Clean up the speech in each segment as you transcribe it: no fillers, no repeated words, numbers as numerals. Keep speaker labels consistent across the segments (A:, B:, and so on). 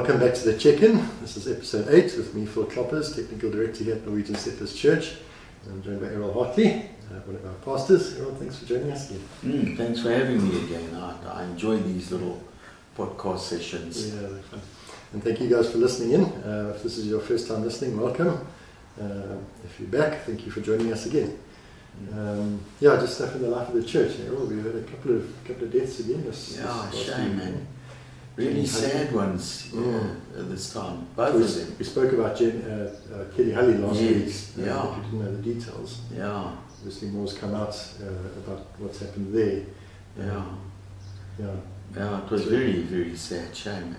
A: welcome back to the check-in. This is episode 8 with me, Phil Kloppers, Technical Director here at Norwegian Settlers Church. I'm joined by Errol Hartley, one of our pastors. Errol, thanks for joining us again.
B: Thanks for having me again. I enjoy these little podcast sessions.
A: Yeah, they're fun. And thank you guys for listening in. If this is your first time listening, welcome. If you're back, thank you for joining us again. Just stuff in the life of the church. Errol, we've had a couple of deaths again.
B: Shame, man. Really sad ones at this time. Both of them.
A: We spoke about Kelly Hully last week. If you didn't know the details.
B: Yeah.
A: Obviously more's come out about what's happened there.
B: It was very, very sad. Shame.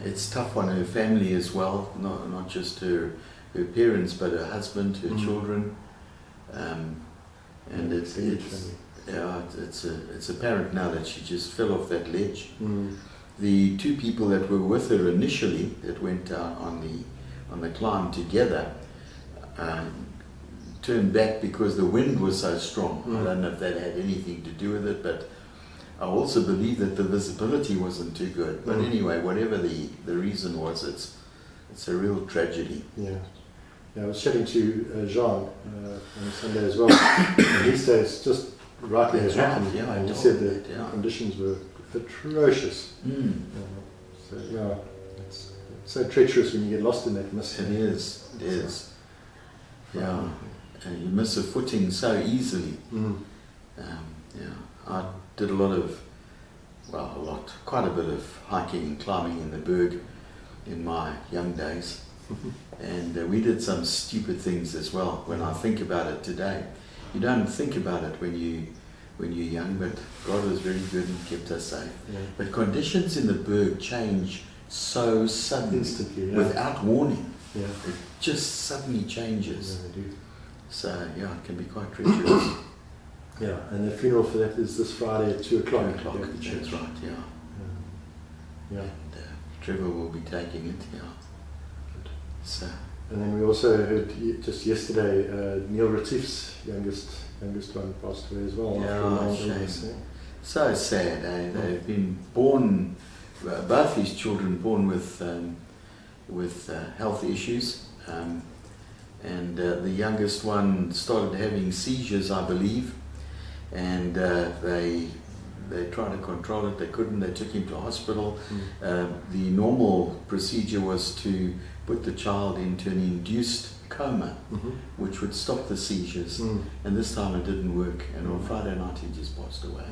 B: It's tough on her family as well, not just her parents, but her husband, her children. And it's apparent now that she just fell off that ledge. The two people that were with her initially, that went out on the climb together, turned back because the wind was so strong. I don't know if that had anything to do with it, but I also believe that the visibility wasn't too good. But anyway, whatever the reason was, it's a real tragedy.
A: Yeah, I was chatting to Jean on Sunday as well. And he says just rightly has happened.
B: Yeah,
A: and he said that the conditions were atrocious. It's so treacherous when you get lost in that mist.
B: It is. Yeah, and you miss a footing so easily. I did quite a bit of hiking and climbing in the Berg in my young days. And we did some stupid things as well. When I think about it today, you don't think about it when you're young, but God was very good and kept us safe. But conditions in the Berg change so suddenly,
A: instantly,
B: without warning.
A: It
B: just suddenly changes.
A: Yeah, they do.
B: So it can be quite treacherous.
A: And the funeral for that is this Friday at 2 o'clock.
B: That's right. And Trevor will be taking it. So.
A: And then we also heard just yesterday Neil Retief's youngest one passed away as well.
B: Shame. So sad. They've been born, both his children born with health issues, and the youngest one started having seizures, I believe, and they tried to control it. They couldn't. They took him to hospital. The normal procedure was to put the child into an induced coma, which would stop the seizures. And this time it didn't work. And on Friday night he just passed away.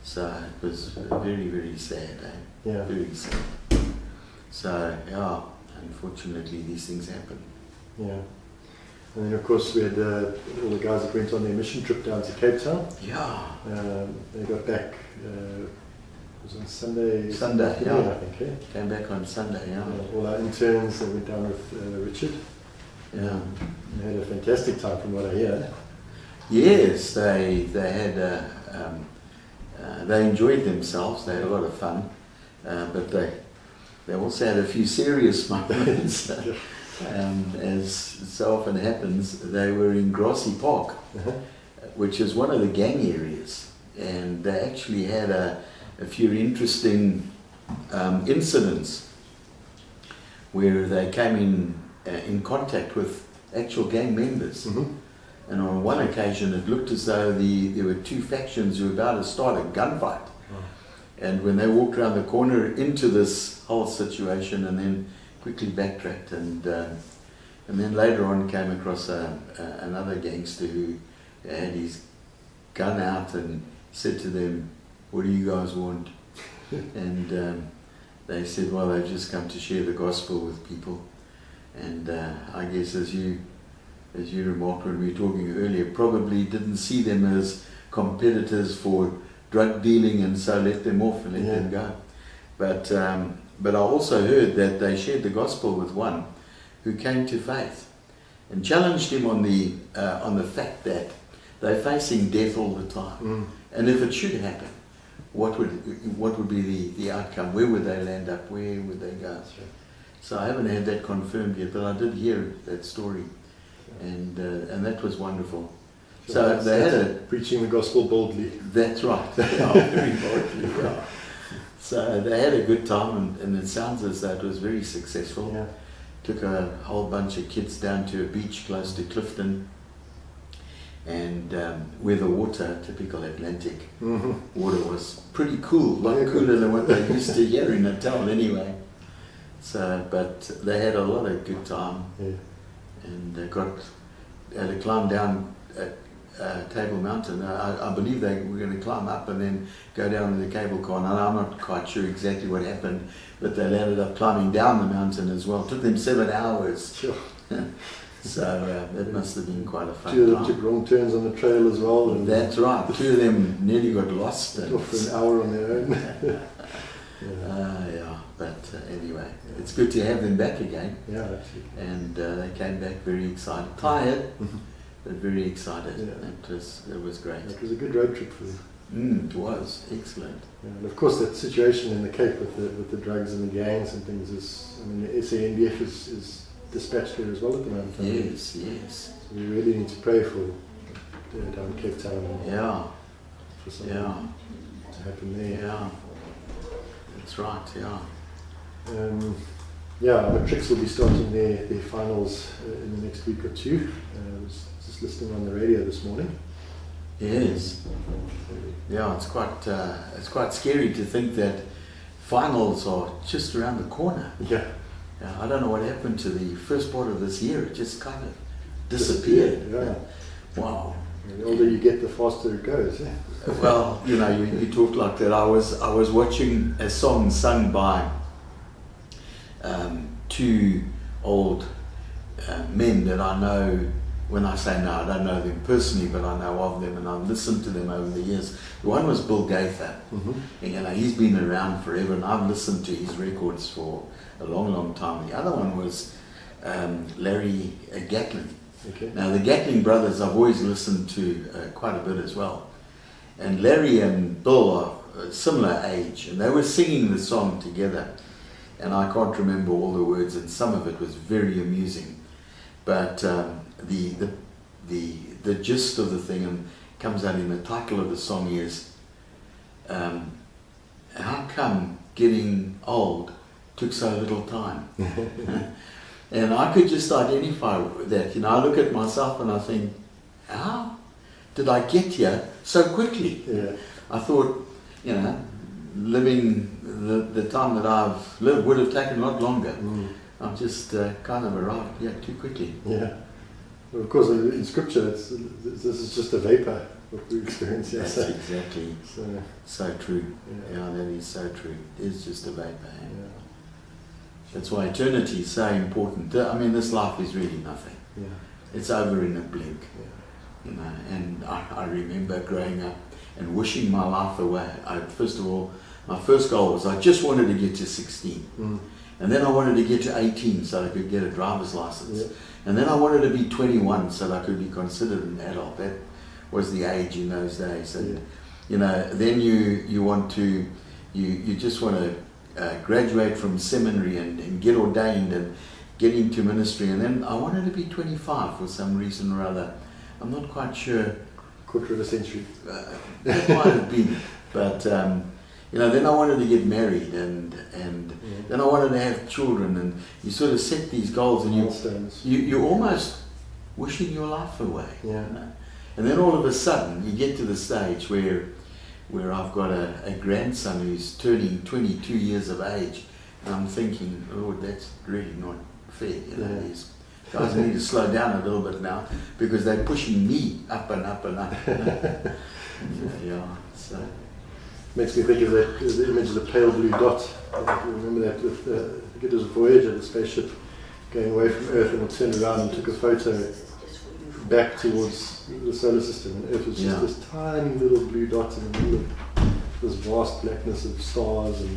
B: So it was very, very sad. Very sad. So unfortunately these things happen.
A: And then of course we had all the guys that went on their mission trip down to Cape Town. They got back, it was on Sunday, I think.
B: Came back on Sunday,
A: all our interns, they went down with Richard. They had a fantastic time from what I hear.
B: Yes, they had, they enjoyed themselves, they had a lot of fun, but they also had a few serious moments. As so often happens, they were in Grassy Park, which is one of the gang areas, and they actually had a few interesting incidents where they came in contact with actual gang members. And on one occasion it looked as though there were two factions who were about to start a gunfight. And when they walked around the corner into this whole situation and then quickly backtracked, and then later on came across another gangster who had his gun out and said to them, "What do you guys want?" And they said, "Well, they've just come to share the gospel with people." And I guess as you remarked when we were talking earlier, probably didn't see them as competitors for drug dealing, and so let them off and let them go. But I also heard that they shared the gospel with one who came to faith and challenged him on the fact that they're facing death all the time, and if it should happen, what would be the outcome? Where would they land up? Where would they go? So I haven't had that confirmed yet, but I did hear that story, and that was wonderful. So they had
A: preaching the gospel boldly.
B: That's right. Very boldly. So they had a good time, and it sounds as though it was very successful.
A: Yeah.
B: Took a whole bunch of kids down to a beach close to Clifton, and where the water, typical Atlantic water, was pretty cool, a lot cooler than what they used to here in Natal anyway. So, but they had a lot of good time, and they had to climb down Table Mountain. I believe they were going to climb up and then go down with the cable car. And I'm not quite sure exactly what happened, but they ended up climbing down the mountain as well. It took them 7 hours.
A: Sure.
B: So that must have been quite a fun
A: Two of them
B: time.
A: took wrong turns on the trail as well. And
B: That's right. 2 of them nearly got lost.
A: Off for an hour on their own.
B: Yeah, but anyway, it's good to have them back again.
A: Yeah, absolutely.
B: And they came back very excited, tired, but very excited.
A: Yeah.
B: It was great.
A: It was a good road trip for them.
B: It was excellent.
A: Yeah, and of course, that situation in the Cape with the drugs and the gangs and things is, I mean, the SANDF is dispatched there as well at the moment.
B: Yes, yes.
A: So we really need to pray for down in Cape Town and for something to happen there.
B: Yeah. That's right, yeah.
A: Matrix will be starting their finals in the next week or two. I was just listening on the radio this morning.
B: Yes. Yeah, it's quite scary to think that finals are just around the corner.
A: Yeah.
B: I don't know what happened to the first part of this year. It just kind of disappeared.
A: Yeah.
B: Wow.
A: The older you get, the faster it goes. Yeah.
B: Well, you talk like that. I was watching a song sung by 2 old men that I know. When I say no, I don't know them personally, but I know of them, and I've listened to them over the years. One was Bill Gaither, and he's been around forever, and I've listened to his records for a long, long time. The other one was Larry Gatlin.
A: Okay.
B: Now the Gatling brothers I've always listened to quite a bit as well. And Larry and Bill are a similar age, and they were singing the song together. And I can't remember all the words, and some of it was very amusing. But the gist of the thing, and comes out in the title of the song, is how come getting old took so little time? And I could just identify with that. I look at myself and I think, how did I get here so quickly?
A: Yeah.
B: I thought, living the time that I've lived would have taken a lot longer. I've just kind of arrived here too quickly.
A: Yeah. Well, of course, in Scripture, this is just a vapor what we experience here.
B: That's exactly so true.
A: Yeah.
B: That is so true. It is just a vapor.
A: Yeah.
B: That's why eternity is so important. I mean, this life is really nothing.
A: Yeah.
B: It's over in a blink.
A: Yeah.
B: And I remember growing up and wishing my life away. First of all, my first goal was I just wanted to get to 16. And then I wanted to get to 18 so I could get a driver's license.
A: Yeah.
B: And then I wanted to be 21 so that I could be considered an adult. That was the age in those days. And then you want to, you just want to graduate from seminary and get ordained and get into ministry. And then I wanted to be 25 for some reason or other. I'm not quite sure.
A: Quarter of a century.
B: That might have been. But, then I wanted to get married and then I wanted to have children, and you sort of set these goals and you're almost wishing your life away.
A: Yeah.
B: And then all of a sudden you get to the stage where I've got a grandson who's turning 22 years of age, and I'm thinking, Lord, that's really not fair. These guys need to slow down a little bit now because they're pushing me up and up and up. So.
A: Makes me think of the image of the pale blue dot. You remember that with I think it was Voyager, the spaceship going away from Earth, and it turned around and took a photo back towards the solar system, and Earth was just this tiny little blue dot in the middle of this vast blackness of stars, and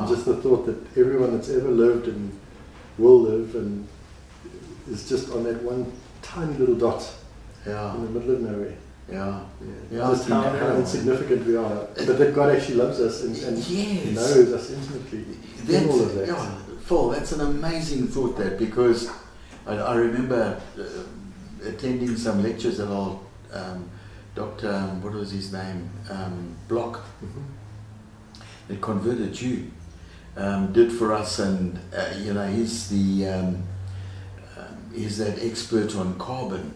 A: just the thought that everyone that's ever lived and will live and is just on that one tiny little dot in the middle of nowhere. Just how insignificant we are, but that God actually loves us and knows us intimately. All of that.
B: Phil, that's an amazing thought, that, because I remember attending some lectures at old Dr. What was his name? Block. It converted you. Did for us, and you know, he's that expert on carbon,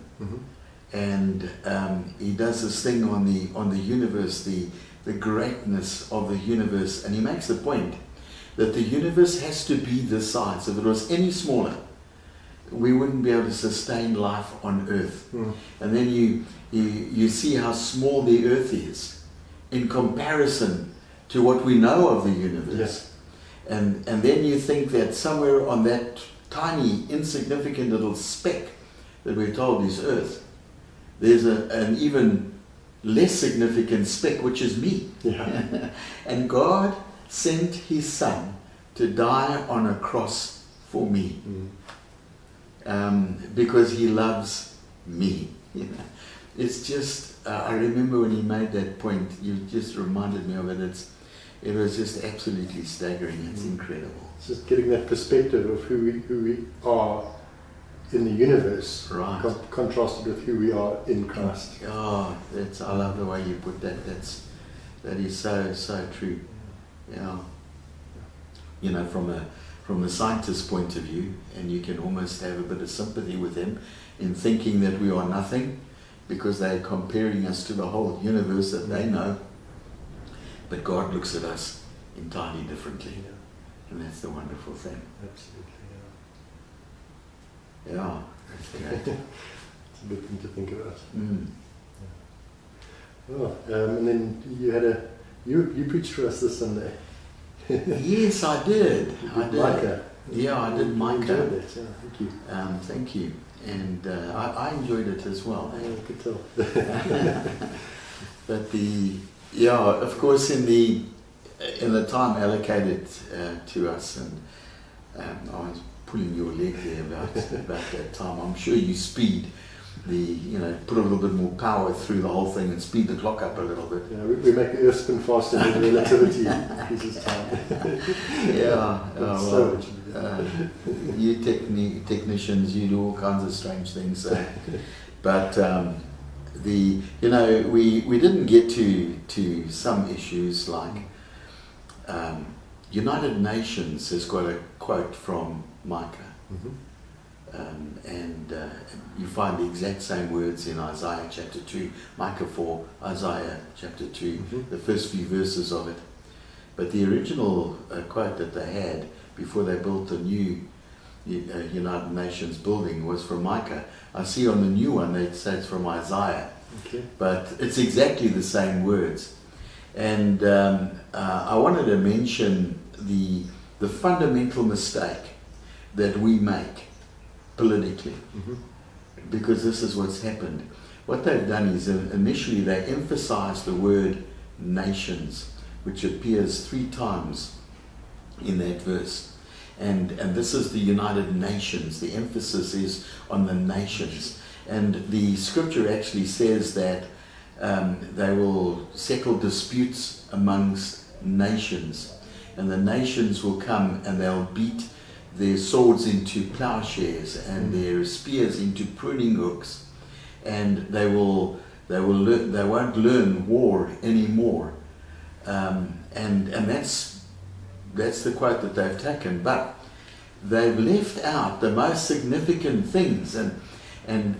B: and he does this thing on the universe, the greatness of the universe, and he makes the point that the universe has to be this size. If it was any smaller, we wouldn't be able to sustain life on Earth. And then you see how small the Earth is in comparison to what we know of the universe. And then you think that somewhere on that tiny, insignificant little speck that we're told is Earth, there's an even less significant speck, which is me. And God sent His Son to die on a cross for me, because He loves me. You know, it's just, I remember when He made that point, you just reminded me of it. It was just absolutely staggering. It's incredible.
A: It's just getting that perspective of who we are in the universe,
B: right,
A: contrasted with who we are in Christ.
B: Oh, I love the way you put that. That is so true. Yeah. You know, from a scientist's point of view, and you can almost have a bit of sympathy with them in thinking that we are nothing, because they're comparing us to the whole universe that they know. But God looks at us entirely differently, and that's the wonderful thing.
A: Absolutely,
B: yeah. That's great.
A: It's a good thing to think about.
B: Mm.
A: And then you preached for us this Sunday.
B: Yes, I did. I did.
A: Micah.
B: Yeah, I did Micah.
A: Enjoyed it. Yeah, thank you.
B: Thank you. And I enjoyed it as well.
A: Yeah, I could tell.
B: But of course, in the time allocated to us, and I was pulling your leg there about that time. I'm sure you put a little bit more power through the whole thing and speed the clock up a little bit.
A: Yeah, we make the Earth spin faster than the relativity increases time.
B: You technicians, you do all kinds of strange things. But we didn't get to some issues like United Nations has got a quote from Micah. And you find the exact same words in Isaiah chapter 2, Micah 4, Isaiah chapter 2, the first few verses of it. But the original quote that they had before they built the new United Nations building was from Micah. I see on the new one they say it's from Isaiah, but it's exactly the same words. And I wanted to mention the fundamental mistake that we make politically, because this is what's happened. What they've done is initially they emphasize the word nations, which appears 3 times in that verse, and this is the United Nations. The emphasis is on the nations, and the scripture actually says that they will settle disputes amongst nations, and the nations will come and they'll beat their swords into plowshares and their spears into pruning hooks, and they won't learn war anymore. And that's the quote that they've taken, but they've left out the most significant things, and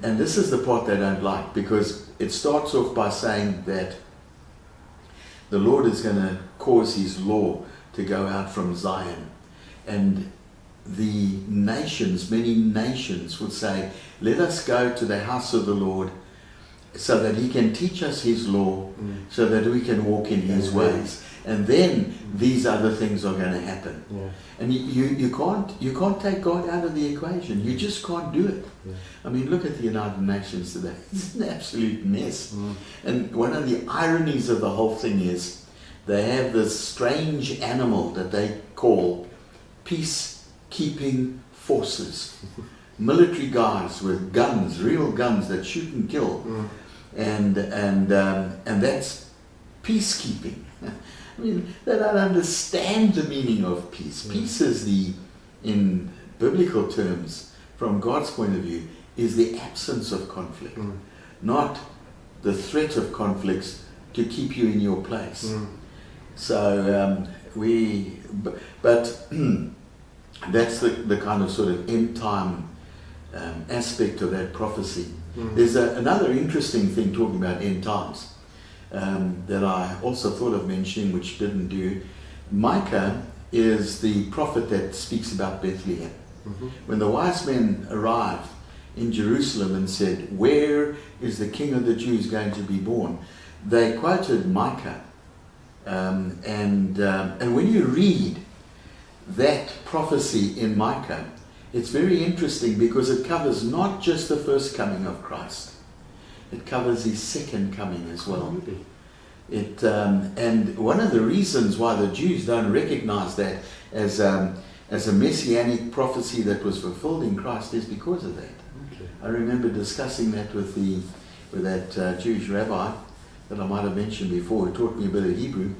B: this is the part they don't like, because it starts off by saying that the Lord is going to cause His law to go out from Zion, and the nations, many nations would say, let us go to the house of the Lord so that He can teach us His law, so that we can walk in His ways, and then these other things are going to happen. And you can't take God out of the equation. You just can't do it. I mean, look at the United Nations today. It's an absolute mess. And one of the ironies of the whole thing is they have this strange animal that they call peacekeeping forces. Military guys with guns, real guns that shoot and kill, and that's peacekeeping. I mean, they don't understand the meaning of peace. Peace is in biblical terms, from God's point of view, is the absence of conflict, not the threat of conflicts to keep you in your place. So but that's the kind of sort of end time aspect of that prophecy. There's another interesting thing talking about end times that I also thought of mentioning, which didn't do. Micah is the prophet that speaks about Bethlehem. When the wise men arrived in Jerusalem and said, "Where is the King of the Jews going to be born?" they quoted Micah. And when you read that prophecy in Micah, it's very interesting because it covers not just the first coming of Christ, it covers his second coming as well. And one of the reasons why the Jews don't recognize that as a messianic prophecy that was fulfilled in Christ is because of that. I remember discussing that with that Jewish rabbi that I might have mentioned before, who taught me a bit of Hebrew.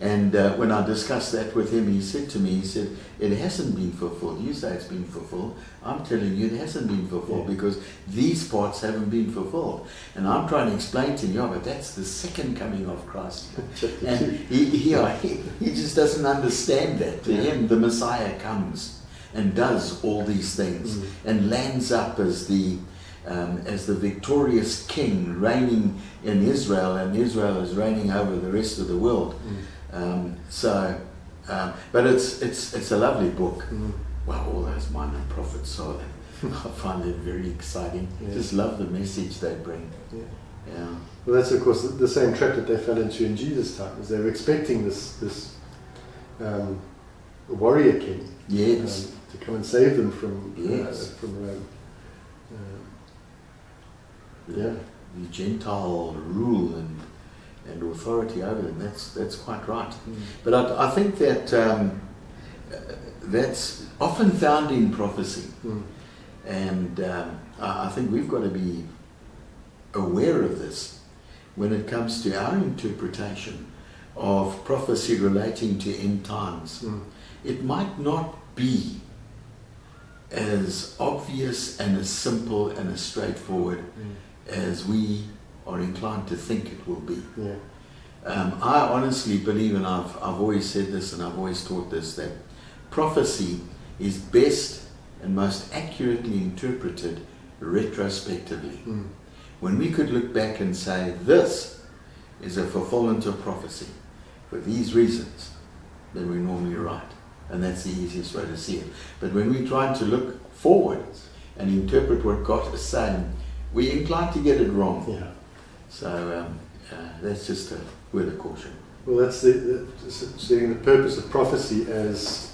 B: And when I discussed that with him, he said to me, he said, "It hasn't been fulfilled. You say it's been fulfilled. I'm telling you it hasn't been fulfilled because these parts haven't been fulfilled." And I'm trying to explain to him, "Yeah, but that's the second coming of Christ." And he just doesn't understand that. To him, the Messiah comes and does all these things and lands up as the victorious king reigning in Israel, and Israel is reigning over the rest of the world. But it's a lovely book. Wow, all those minor prophets are. I find it very exciting. Just love the message they bring.
A: Well, that's of course the same trap that they fell into in Jesus' time. Is they were expecting this warrior king to come and save them from Rome.
B: The Gentile rule and authority over them. That's quite right. But I think that that's often found in prophecy, and I think we've got to be aware of this when it comes to our interpretation of prophecy relating to end times. It might not be as obvious and as simple and as straightforward as we are inclined to think it will be. I honestly believe, and I've always said this and I've always taught this, that prophecy is best and most accurately interpreted retrospectively. When we could look back and say, this is a fulfillment of prophecy for these reasons, then we're normally right. And that's the easiest way to see it. But when we're trying to look forward and interpret what God is saying, we're inclined to get it wrong. So that's just a word of caution.
A: Well, that's seeing the purpose of prophecy as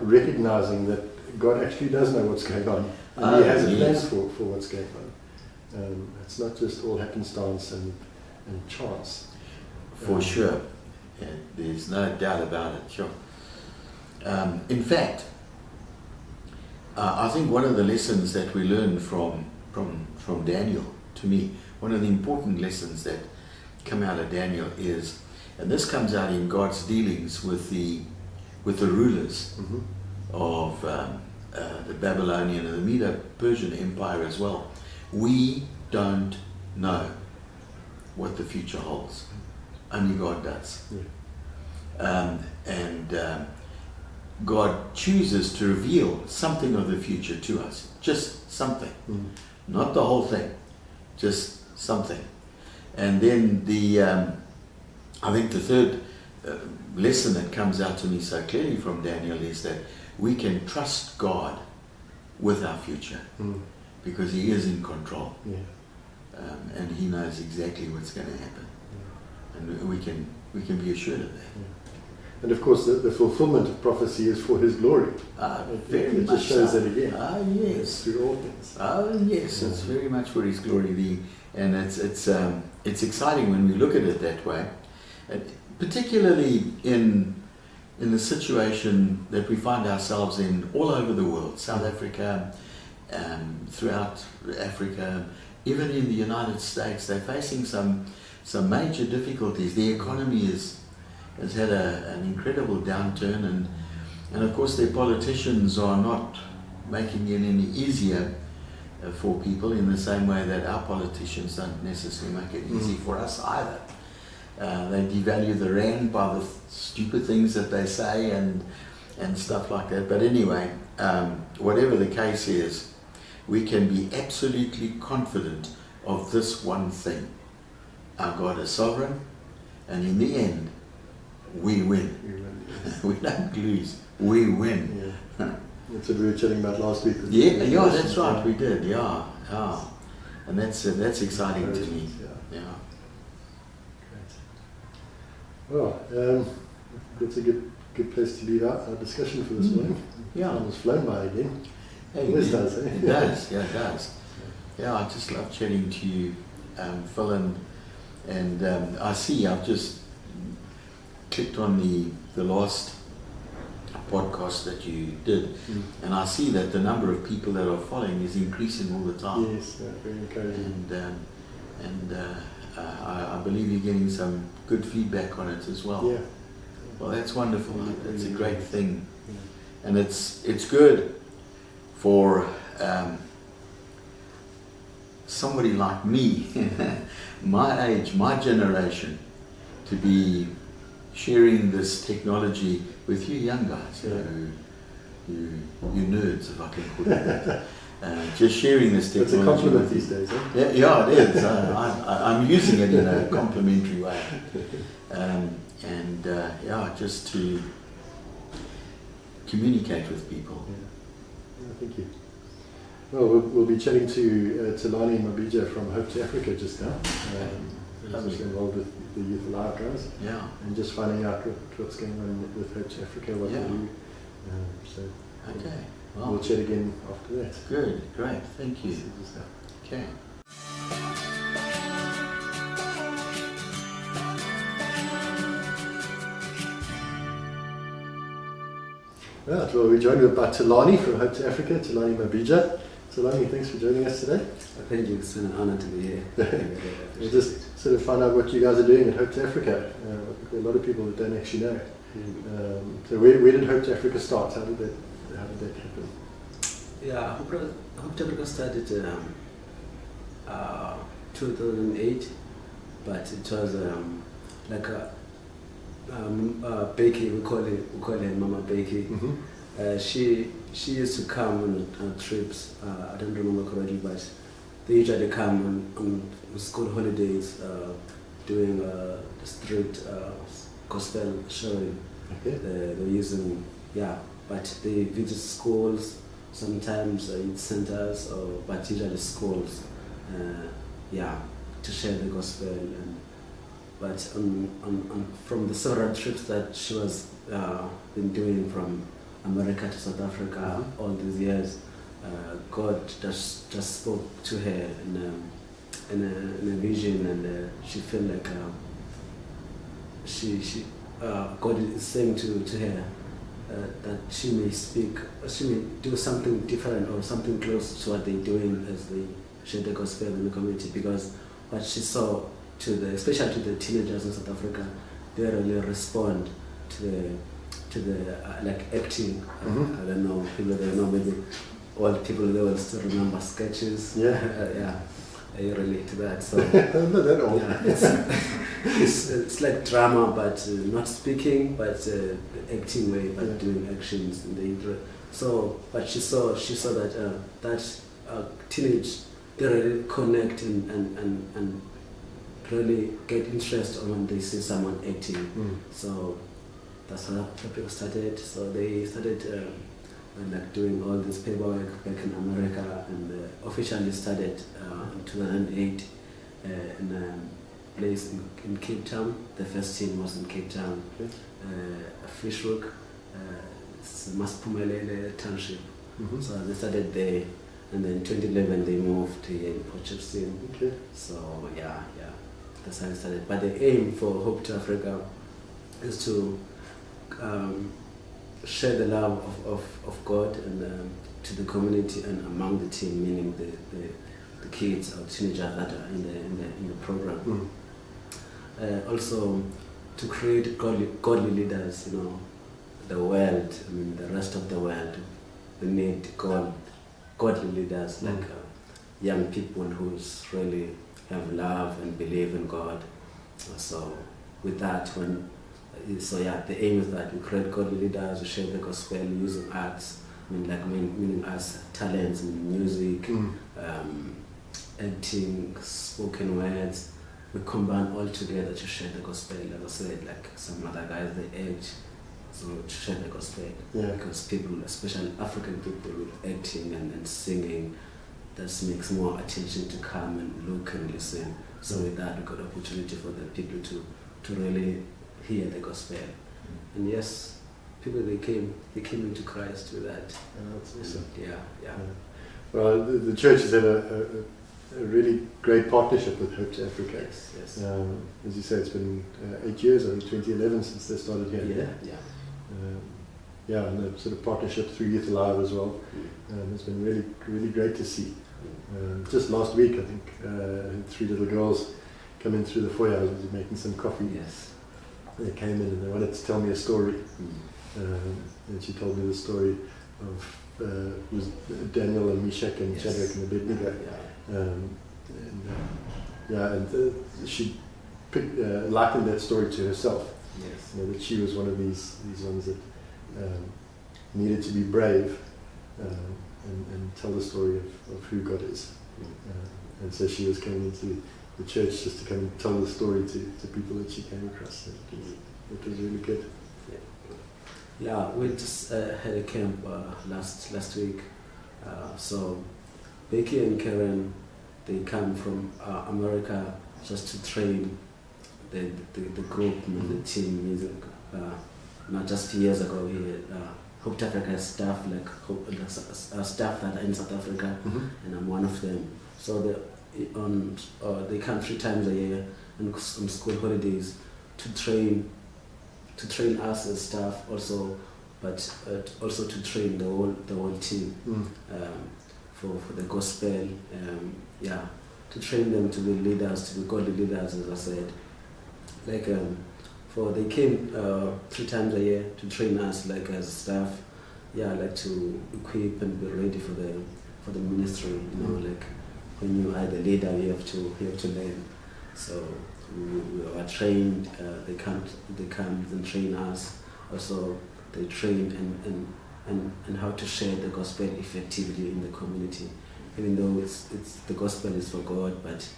A: recognizing that God actually does know what's going on, and He has a plan for what's going on. It's not just all happenstance and chance.
B: For sure. There's no doubt about it. Sure. In fact, I think one of the lessons that we learn from Daniel, to me, one of the important lessons that come out of Daniel is, and this comes out in God's dealings with the rulers of the Babylonian and the Medo-Persian Empire as well. We don't know what the future holds. Only God does. God chooses to reveal something of the future to us. Just something. Not the whole thing. Just something. And then I think the third lesson that comes out to me so clearly from Daniel is that we can trust God with our future because He is in control. And He knows exactly what's going to happen. And we can be assured of that.
A: And of course, the fulfillment of prophecy is for His glory.
B: Very
A: it just shows that again.
B: Yes.
A: Through all things.
B: Yes, it's very much for His glory. And it's exciting when we look at it that way, particularly in the situation that we find ourselves in all over the world, South Africa, throughout Africa, even in the United States. They're facing some major difficulties. The economy has had an incredible downturn, and of course their politicians are not making it any easier for people in the same way that our politicians don't necessarily make it easy for us either. They devalue the rand by the stupid things that they say and stuff like that. But anyway, whatever the case is, we can be absolutely confident of this one thing. Our God is sovereign, and in the end, we win. We don't lose, we win.
A: Yeah. That's what we were chatting about last week.
B: Yeah, that's right, we did, yeah. And that's exciting to me. Yeah.
A: Great. Well, that's a good place to leave out our discussion for this morning.
B: Yeah.
A: Time has flown by again.
B: Hey,
A: This does, eh?
B: It does, yeah, it does. Yeah, I just love chatting to you, Phil, and I see I've just clicked on the last podcast that you did, and I see that the number of people that are following is increasing all the time.
A: Yes, very encouraging.
B: And I believe you're getting some good feedback on it as well.
A: Yeah.
B: Well, that's wonderful. That's a great thing,
A: Yeah.
B: and it's good for somebody like me, my age, my generation, to be sharing this technology with you young guys, you nerds, if I can put it that. Just sharing this technology.
A: It's a compliment these days, eh?
B: Yeah, it is. I'm using it in a complimentary way. Just to communicate with people.
A: Yeah, thank you. Well, we'll be chatting to Thulani Mabija from Hope-2-Africa just now. Who's involved with the Youth Alive guys.
B: Yeah.
A: And just finding out what's going on with Hope-2-Africa, what they do.
B: Okay.
A: We'll chat again after that.
B: Good, great, thank you. Okay.
A: Right, well, we're joined by Thulani from Hope-2-Africa, Thulani Mabija. Thulani, thanks for joining us today.
C: Thank you, it's been an honor to be here.
A: We'll just sort of find out what you guys are doing at Hope-2-Africa. There are a lot of people that don't actually know. So where did Hope-2-Africa start? How did that happen?
C: Yeah, Hope-2-Africa started 2008, but it was like a Becky, we call her Mama Becky.
A: Mm-hmm.
C: She used to come on trips. I don't remember correctly, but they usually come on school holidays, doing the street gospel showing.
A: Okay.
C: They're using, but they visit schools, sometimes youth centers, but usually schools, to share the gospel. But from the several trips that she was been doing from America to South Africa all these years, God just spoke to her in a vision, and she felt like God is saying to her that she may do something different or something close to what they're doing as they share the gospel in the community, because what she saw especially to the teenagers in South Africa, they really respond to the like acting. I don't know, people that know, maybe old people, they will still remember sketches. I relate to that. So
A: Not that old.
C: It's like drama, but not speaking, but acting way, but doing actions in the intro. So, but she saw that teenage, they really connect and really get interest when they see someone acting. So that's how people started. So they started like doing all this paperwork back in America, and officially started in 2008 in a place in Cape Town. The first team was in Cape Town, Fishhook, Masphumelele Township. So they started there, and then in 2011 they moved to here in Port Shepstone.
A: Okay.
C: So that's how it started. But the aim for Hope-2-Africa is to share the love of God and to the community and among the team, meaning the kids or teenagers that are in the program. Also to create godly leaders. The world, the rest of the world, we need godly leaders, like young people who really have love and believe in God. So with that, so yeah, the aim is that we create godly leaders, we share the gospel using arts, meaning arts, talents in music, acting, spoken words. We combine all together to share the gospel. As I said, like some other guys, they age, so to share the gospel.
A: Yeah.
C: Because people, especially African people, with acting and singing, that makes more attention to come and look and listen. So with that, we got opportunity for the people to really hear the gospel. And yes, people they came into Christ with that.
A: That's awesome.
C: Yeah.
A: Well, the church has had a really great partnership with Hope-2-Africa.
C: Yes.
A: As you say, it's been 8 years, I think 2011 since they started here.
C: Yeah.
A: And the sort of partnership through Youth Alive as well. It's been really, really great to see. Just last week, I think 3 little girls come in through the foyer. I was making some coffee.
C: Yes.
A: They came in and they wanted to tell me a story. And she told me the story of was Daniel and Meshach and Shadrach and Abednego. She likened that story to herself.
C: Yes.
A: You know, that she was one of these ones that needed to be brave and tell the story of who God is. And so she was coming into the church just to come and tell the story to people that she came across. It was really good.
C: Yeah, we just had a camp last week. So Becky and Karen, they come from America just to train the group and the team music. Not just a few years ago, we had Hope-2-Africa staff, staff that are in South Africa, and I'm one of them. So they come 3 times a year on school holidays to train us as staff also, but also to train the whole team for the gospel. To train them to be leaders, to be godly leaders, as I said. They came 3 times a year to train us, as staff. To equip and be ready for the ministry. When you are the leader, you have to learn. So we are trained. They come and train us. Also, they train and how to share the gospel effectively in the community. Even though it's the gospel is for God, but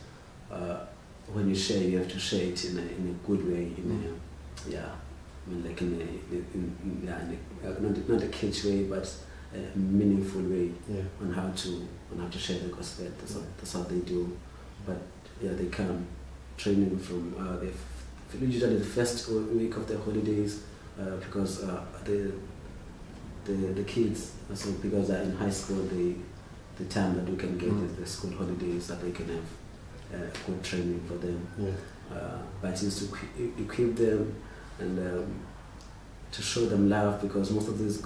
C: when you share, you have to share it in a good way. Not a catch way, but a meaningful way on how to share the gospel. That's how they do. But they come training from usually the first week of the holidays because the kids, so because they're in high school, the time that we can get is the school holidays, that they can have good training for them. But it's to equip them and to show them love, because most of these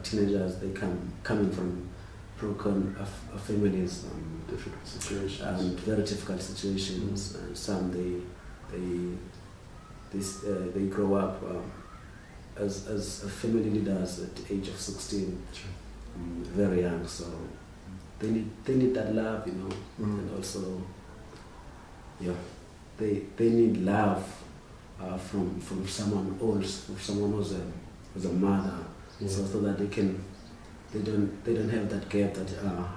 C: teenagers, they coming from broken families,
A: difficult situations,
C: very difficult situations. And some they grow up as family leaders at the age of 16, very young. So they need that love, and also they need love from someone else, from someone who's a mother, so that they don't have that gap that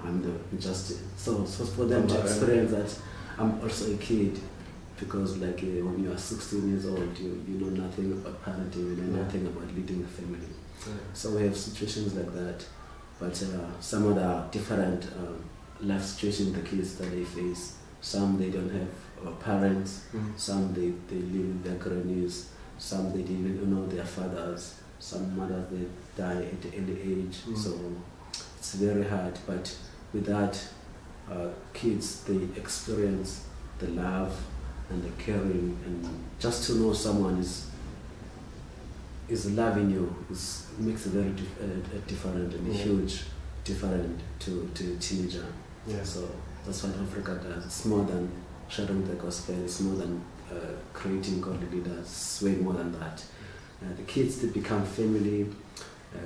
C: I'm the injustice. So for them to experience that I'm also a kid, because when you are 16 years old, you know nothing about parenting, you know nothing about leading a family. So we have situations like that, but some other different life situations the kids that they face. Some they don't have parents, some they live with their grannies, some they didn't even know their fathers, some mothers they die at an early age. So it's very hard, but with that, kids, they experience the love and the caring, and just to know someone is loving you makes a very different and huge different to a teenager. So that's what Africa does. It's more than sharing the gospel. It's more than creating godly leaders. It's way more than that. The kids, they become family.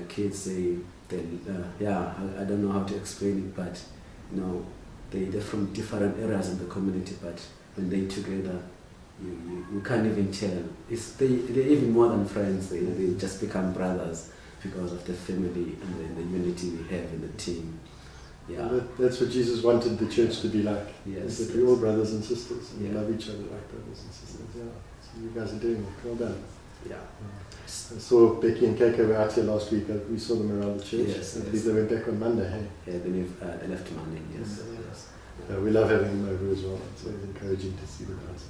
C: Kids, I don't know how to explain it, but they're from different areas in the community, but when they together, you can't even tell. They're even more than friends. They just become brothers because of the family and the unity we have in the team. Yeah.
A: That's what Jesus wanted the church to be like.
C: Yes.
A: That we're all brothers and sisters. And we
C: Yeah.
A: love each other like brothers and sisters. Yeah. So you guys are doing it. Well done.
C: Yeah.
A: I saw Becky and Keiko were out here last week. We saw them around the church.
C: Yes,
A: I
C: yes.
A: believe they went back on Monday. Hey?
C: Yeah, they left Monday. Yes. Yes.
A: We love having them over as well. It's always encouraging to see the guys.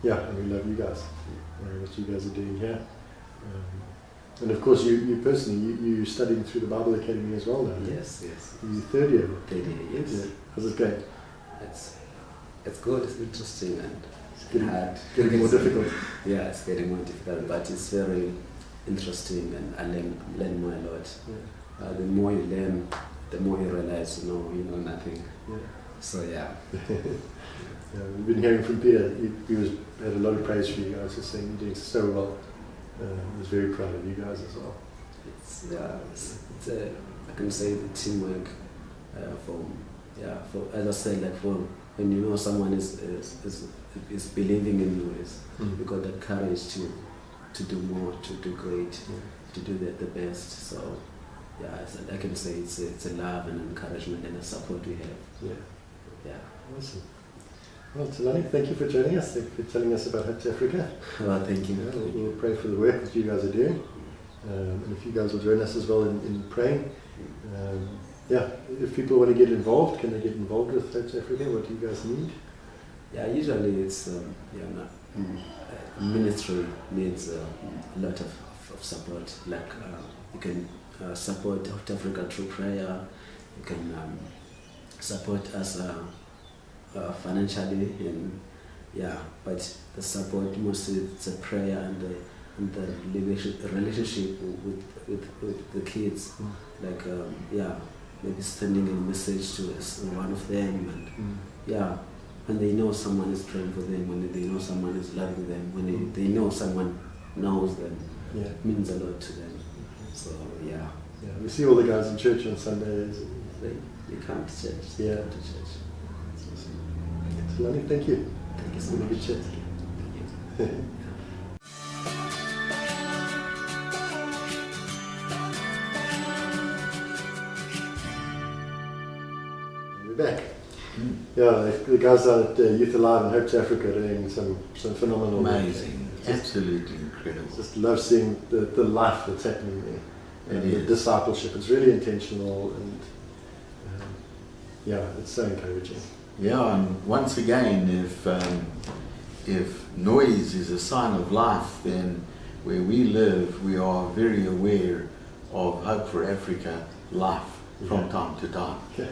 A: Yeah, and we love you guys. What you guys are doing here. And of course, you personally, you're studying through the Bible Academy as well now.
C: Yes. Yes.
A: You're third year.
C: Third year. Yes.
A: Yeah. How's it going?
C: It's good. It's interesting and
A: Getting,
C: hard.
A: getting more difficult.
C: Yeah, it's getting more difficult, but it's very interesting, and I learn more a lot.
A: Yeah.
C: The more you learn, the more you realize you know nothing.
A: Yeah.
C: So yeah.
A: Yeah, we've been hearing from Peter. He had a lot of praise for you guys. He's saying you're doing so well. He was very proud of you guys as well.
C: It's I can say the teamwork. For as I said, like for when you know someone is believing in you, you got that courage to do more, to do great, to do the best. So yeah, I can say it's a love and encouragement and a support we have.
A: Yeah.
C: Yeah.
A: Awesome. Well, Thulani, thank you for joining us. Thank you for telling us about Hope-2-Africa.
C: Well, thank you.
A: Yeah, we'll pray for the work that you guys are doing. And if you guys will join us as well in praying. If people want to get involved, can they get involved with Hope-2-Africa? What do you guys need?
C: Yeah, usually it's ministry needs a lot of support. Like you can support Hope-2-Africa through prayer. You can support us financially, and but the support mostly it's a prayer and the relationship with the kids. Like maybe sending a message to one of them, and when they know someone is praying for them, when they know someone is loving them, when they know someone knows them, it means a lot to them. So yeah,
A: we see all the guys in church on Sundays.
C: They come to church.
A: Yeah.
C: Come to church.
A: Thulani, thank you.
C: Thank you so
A: Really
C: much.
A: good chat.
C: Thank you.
A: We're back. Yeah, the guys out at Youth Alive and Hope-2-Africa are doing some phenomenal work.
B: Amazing, absolutely incredible.
A: Just love seeing the life that's happening there.
B: It
A: The
B: is.
A: discipleship. It's really intentional, and it's so encouraging.
B: Yeah, and once again, if noise is a sign of life, then where we live, we are very aware of Hope for Africa life from time to time.
A: Yeah.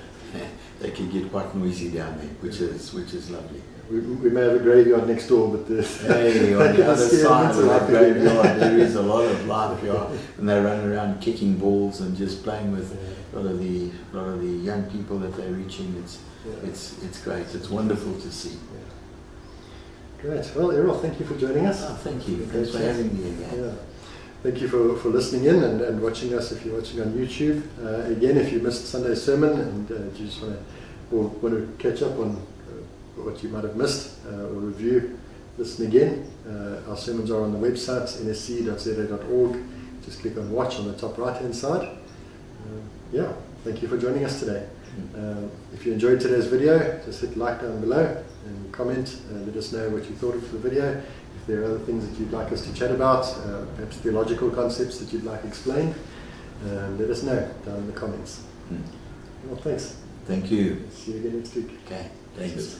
B: They can get quite noisy down there, which is lovely.
A: We may have a graveyard next door, but
B: Hey, on the other side of that graveyard, there is a lot of life here, and they run around kicking balls and just playing with a lot of the young people that they're reaching. It's great. It's wonderful to see.
A: Great. Well, Errol, thank you for joining us.
B: Oh, thank you. Thanks for having me again.
A: Yeah. Thank you for listening in and watching us if you're watching on YouTube. Again, if you missed Sunday's sermon and you just want to catch up on what you might have missed or review, listen again. Our sermons are on the website, nsc.za.org. Just click on watch on the top right hand side. Thank you for joining us today. If you enjoyed today's video, just hit like down below and comment. Let us know what you thought of the video. If there are other things that you'd like us to chat about, perhaps theological concepts that you'd like explained, let us know down in the comments. Well, thanks.
B: Thank you.
A: See you again next week.
B: Okay, thanks.